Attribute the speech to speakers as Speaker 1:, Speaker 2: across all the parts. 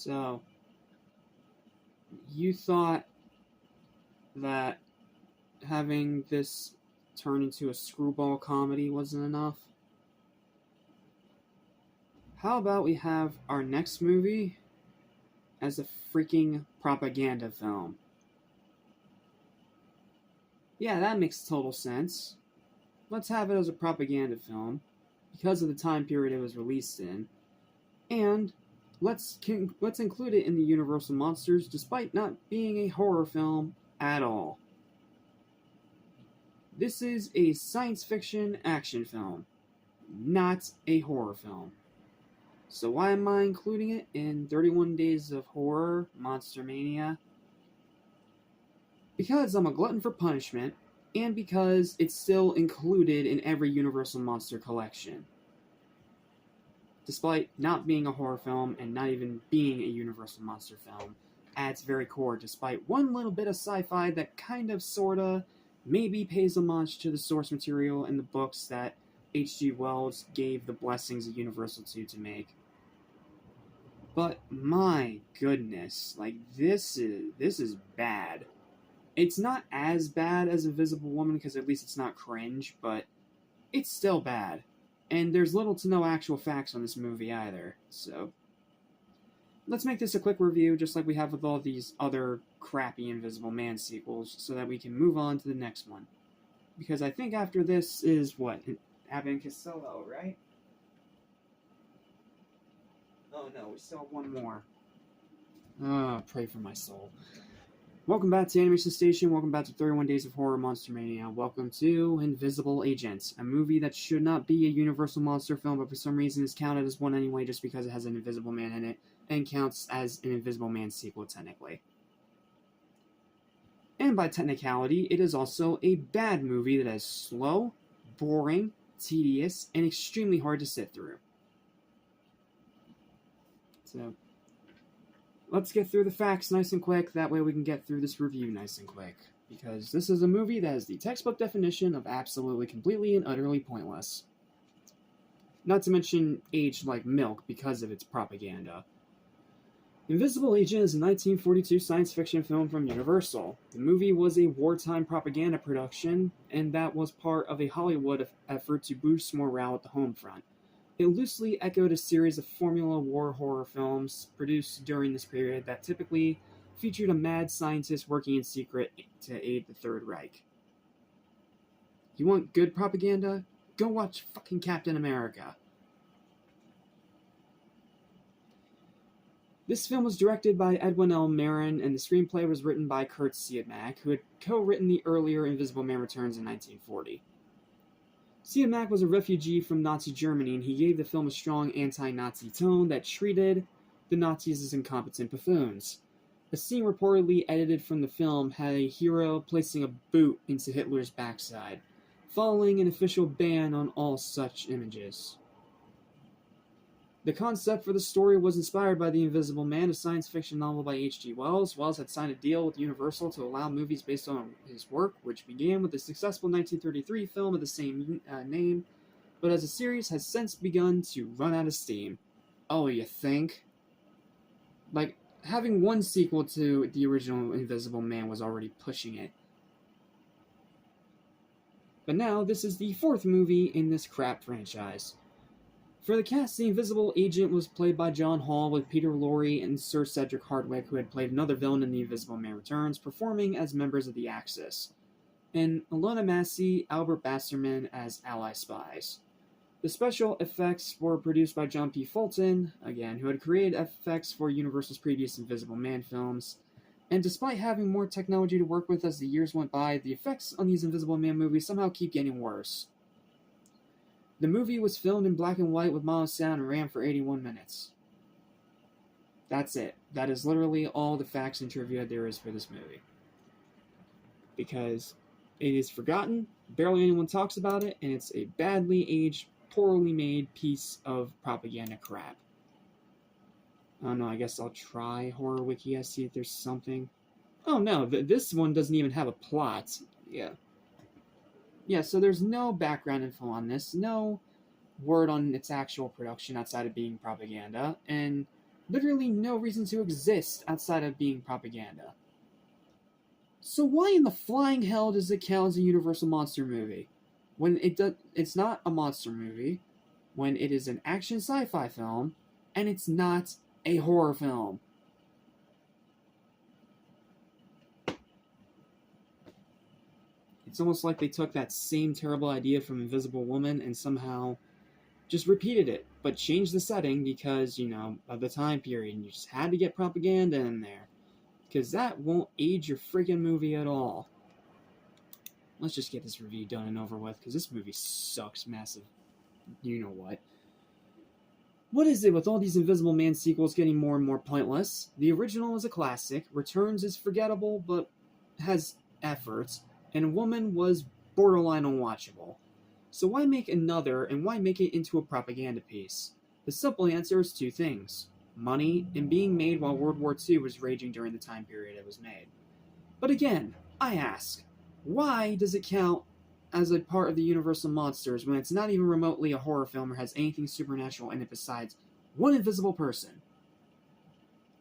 Speaker 1: So, you thought that having this turn into a screwball comedy wasn't enough? How about we have our next movie as a freaking propaganda film? Yeah, that makes total sense. Let's have it as a propaganda film because of the time period it was released in, and let's include it in the Universal Monsters despite not being a horror film at all. This is a science fiction action film, not a horror film. So why am I including it in 31 Days of Horror Monster-Mania? Because I'm a glutton for punishment, and because it's still included in every Universal Monster collection. Despite not being a horror film and not even being a Universal Monster film, at its very core, despite one little bit of sci-fi that kind of, sorta, maybe pays homage to the source material in the books that H.G. Wells gave the blessings of Universal to make. But my goodness, like this is bad. It's not as bad as Invisible Woman because at least it's not cringe, but it's still bad. And there's little to no actual facts on this movie either. So let's make this a quick review, just like we have with all these other crappy Invisible Man sequels, so that we can move on to the next one. Because I think after this is what? Abbott and Costello, right? Oh no, we still have one more. Oh, pray for my soul. Welcome back to Animation Station, welcome back to 31 Days of Horror Monster-Mania, welcome to Invisible Agent, a movie that should not be a Universal Monster film, but for some reason is counted as one anyway just because it has an Invisible Man in it, and counts as an Invisible Man sequel technically. And by technicality, it is also a bad movie that is slow, boring, tedious, and extremely hard to sit through. So, let's get through the facts nice and quick, that way we can get through this review nice and quick. Because this is a movie that is the textbook definition of absolutely, completely, and utterly pointless. Not to mention aged like milk because of its propaganda. Invisible Agent is a 1942 science fiction film from Universal. The movie was a wartime propaganda production, and that was part of a Hollywood effort to boost morale at the home front. It loosely echoed a series of Formula War horror films produced during this period that typically featured a mad scientist working in secret to aid the Third Reich. You want good propaganda? Go watch fucking Captain America. This film was directed by Edwin L. Marin, and the screenplay was written by Kurt Siodmak, who had co-written the earlier Invisible Man Returns in 1940. Siodmak was a refugee from Nazi Germany, and he gave the film a strong anti-Nazi tone that treated the Nazis as incompetent buffoons. A scene reportedly edited from the film had a hero placing a boot into Hitler's backside, following an official ban on all such images. The concept for the story was inspired by The Invisible Man, a science fiction novel by H.G. Wells. Wells had signed a deal with Universal to allow movies based on his work, which began with the successful 1933 film of the same name, but as a series has since begun to run out of steam. Oh, you think? Like, having one sequel to the original Invisible Man was already pushing it. But now, this is the fourth movie in this crap franchise. For the cast, the Invisible Agent was played by John Hall, with Peter Lorre and Sir Cedric Hardwicke, who had played another villain in The Invisible Man Returns, performing as members of the Axis, and Ilona Massey, Albert Basserman as ally spies. The special effects were produced by John P. Fulton, again, who had created effects for Universal's previous Invisible Man films, and despite having more technology to work with as the years went by, the effects on these Invisible Man movies somehow keep getting worse. The movie was filmed in black and white with mono sound and ran for 81 minutes. That's it. That is literally all the facts and trivia there is for this movie. Because it is forgotten, barely anyone talks about it, and it's a badly aged, poorly made piece of propaganda crap. I don't know, I guess I'll try Horror Wiki, see if there's something. Oh no, this one doesn't even have a plot. Yeah, so there's no background info on this, no word on its actual production outside of being propaganda, and literally no reason to exist outside of being propaganda. So why in the flying hell does it count as a Universal monster movie? When it's not a monster movie, when it is an action sci-fi film, and it's not a horror film. It's almost like they took that same terrible idea from Invisible Woman and somehow just repeated it, but changed the setting because, of the time period, and you just had to get propaganda in there. Because that won't age your freaking movie at all. Let's just get this review done and over with, because this movie sucks massive. You know what. What is it with all these Invisible Man sequels getting more and more pointless? The original is a classic, Returns is forgettable, but has efforts, and Woman was borderline unwatchable. So why make another, and why make it into a propaganda piece? The simple answer is two things. Money, and being made while World War II was raging during the time period it was made. But again, I ask, why does it count as a part of the Universal Monsters when it's not even remotely a horror film or has anything supernatural in it besides one invisible person?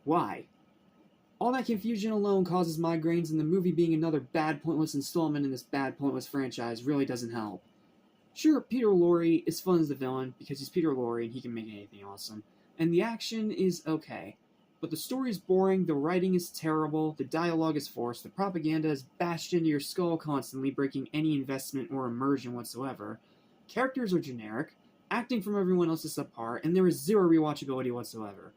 Speaker 1: Why? All that confusion alone causes migraines, and the movie being another bad, pointless installment in this bad, pointless franchise really doesn't help. Sure, Peter Lorre is fun as the villain, because he's Peter Lorre and he can make anything awesome. And the action is okay. But the story is boring, the writing is terrible, the dialogue is forced, the propaganda is bashed into your skull constantly, breaking any investment or immersion whatsoever. Characters are generic, acting from everyone else is subpar, and there is zero rewatchability whatsoever.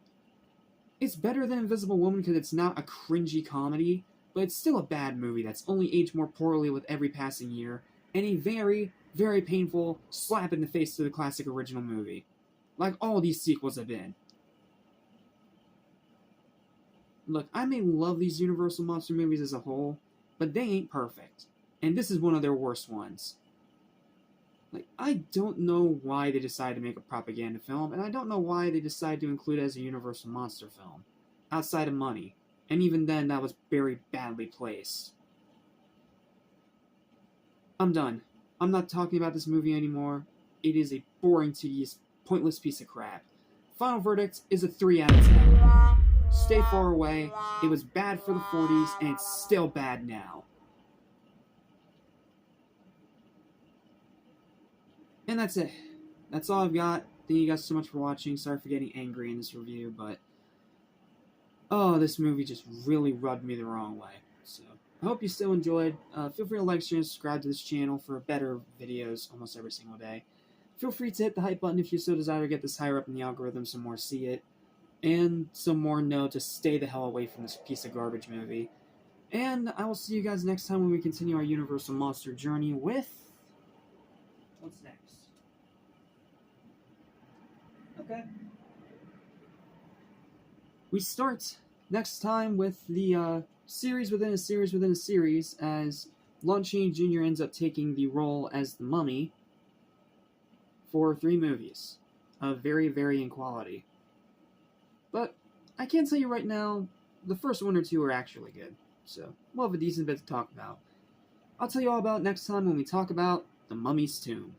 Speaker 1: It's better than Invisible Woman because it's not a cringy comedy, but it's still a bad movie that's only aged more poorly with every passing year, and a very, very painful slap in the face to the classic original movie. Like all these sequels have been. Look, I may love these Universal Monster movies as a whole, but they ain't perfect. And this is one of their worst ones. Like, I don't know why they decided to make a propaganda film, and I don't know why they decided to include it as a Universal Monster film. Outside of money. And even then, that was very badly placed. I'm done. I'm not talking about this movie anymore. It is a boring, tedious, pointless piece of crap. Final verdict is a 3 out of 10. Stay far away. It was bad for the 40s, and it's still bad now. And that's it. That's all I've got. Thank you guys so much for watching. Sorry for getting angry in this review, but this movie just really rubbed me the wrong way. So I hope you still enjoyed. Feel free to like, share, and subscribe to this channel for better videos almost every single day. Feel free to hit the hype button if you so desire to get this higher up in the algorithm, some more see it, and some more know to stay the hell away from this piece of garbage movie. And I will see you guys next time when we continue our Universal Monster journey with... what's next? Okay. We start next time with the series within a series within a series, as Lon Chaney Jr. ends up taking the role as the Mummy for 3 movies of very varying quality. But I can tell you right now, the first 1 or 2 are actually good, so we'll have a decent bit to talk about. I'll tell you all about it next time when we talk about The Mummy's Tomb.